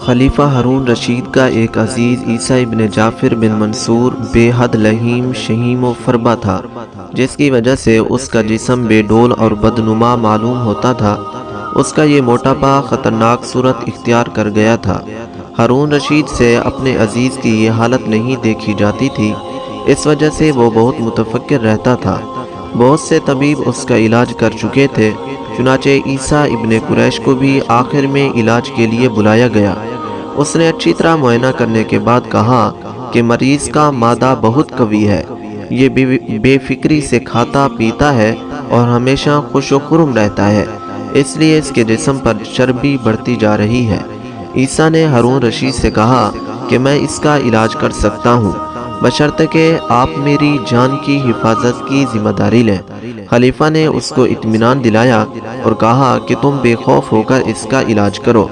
خلیفہ ہارون رشید کا ایک عزیز عیسیٰ ابن جعفر بن منصور بے حد لئیم، شہیم و فربہ تھا، جس کی وجہ سے اس کا جسم بے ڈول اور بدنما معلوم ہوتا تھا۔ اس کا یہ موٹاپا خطرناک صورت اختیار کر گیا تھا۔ ہارون رشید سے اپنے عزیز کی یہ حالت نہیں دیکھی جاتی تھی، اس وجہ سے وہ بہت متفکر رہتا تھا۔ بہت سے طبیب اس کا علاج کر چکے تھے، چنانچہ عیسیٰ ابن قریش کو بھی آخر میں علاج کے لیے بلایا گیا۔ اس نے اچھی طرح معائنہ کرنے کے بعد کہا کہ مریض کا معدہ بہت قوی ہے، یہ بے فکری سے کھاتا پیتا ہے اور ہمیشہ خوش و خرم رہتا ہے، اس لیے اس کے جسم پر چربی بڑھتی جا رہی ہے۔ عیسیٰ نے ہارون رشید سے کہا کہ میں اس کا علاج کر سکتا ہوں، بشرطے کہ آپ میری جان کی حفاظت کی ذمہ داری لیں۔ خلیفہ نے اس کو اطمینان دلایا اور کہا کہ تم بے خوف ہو کر اس کا علاج کرو۔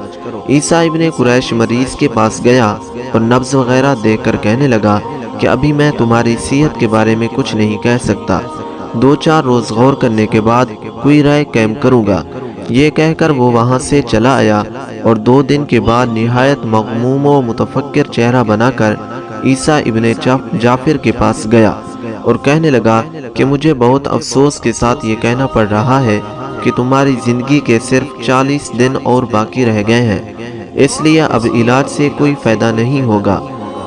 عیسیٰ ابن قریش مریض کے پاس گیا اور نبض وغیرہ دیکھ کر کہنے لگا کہ ابھی میں تمہاری صحت کے بارے میں کچھ نہیں کہہ سکتا، 2-4 روز غور کرنے کے بعد کوئی رائے قائم کروں گا۔ یہ کہہ کر وہ وہاں سے چلا آیا اور 2 دن کے بعد نہایت مغموم و متفکر چہرہ بنا کر عیسیٰ ابن جعفر کے پاس گیا اور کہنے لگا کہ مجھے بہت افسوس کے ساتھ یہ کہنا پڑ رہا ہے کہ تمہاری زندگی کے صرف 40 دن اور باقی رہ گئے ہیں، اس لیے اب علاج سے کوئی فائدہ نہیں ہوگا۔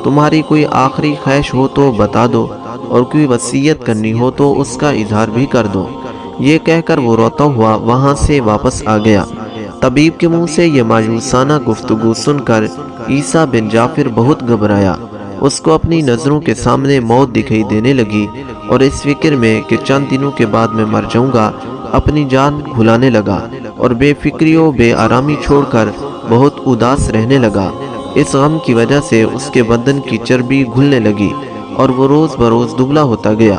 تمہاری کوئی آخری خواہش ہو تو بتا دو اور کوئی وصیت کرنی ہو تو اس کا اظہار بھی کر دو۔ یہ کہہ کر وہ روتا ہوا وہاں سے واپس آ گیا۔ طبیب کے منہ سے یہ مایوسانہ گفتگو سن کر عیسیٰ بن جعفر بہت گھبرایا۔ اس کو اپنی نظروں کے سامنے موت دکھائی دینے لگی اور اس فکر میں کہ چند دنوں کے بعد میں مر جاؤں گا اپنی جان بھلانے لگا اور بے فکری و بے آرامی چھوڑ کر بہت اداس رہنے لگا۔ اس غم کی وجہ سے اس کے بدن کی چربی گھلنے لگی اور وہ روز بروز دبلا ہوتا گیا۔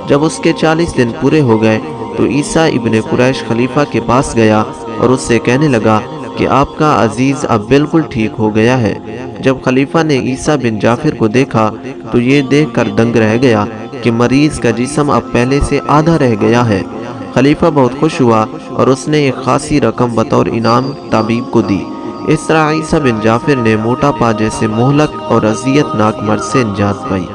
جب اس کے 40 دن پورے ہو گئے تو عیسیٰ ابن قریش خلیفہ کے پاس گیا اور اس سے کہنے لگا کہ آپ کا عزیز اب بالکل ٹھیک ہو گیا ہے۔ جب خلیفہ نے عیسیٰ بن جعفر کو دیکھا تو یہ دیکھ کر دنگ رہ گیا کہ مریض کا جسم اب پہلے سے آدھا رہ گیا ہے۔ خلیفہ بہت خوش ہوا اور اس نے ایک خاصی رقم بطور انعام طبیب کو دی۔ اس طرح عیسیٰ بن جعفر نے موٹاپا جیسے مہلک اور اذیت ناک مرض سے نجات پائی۔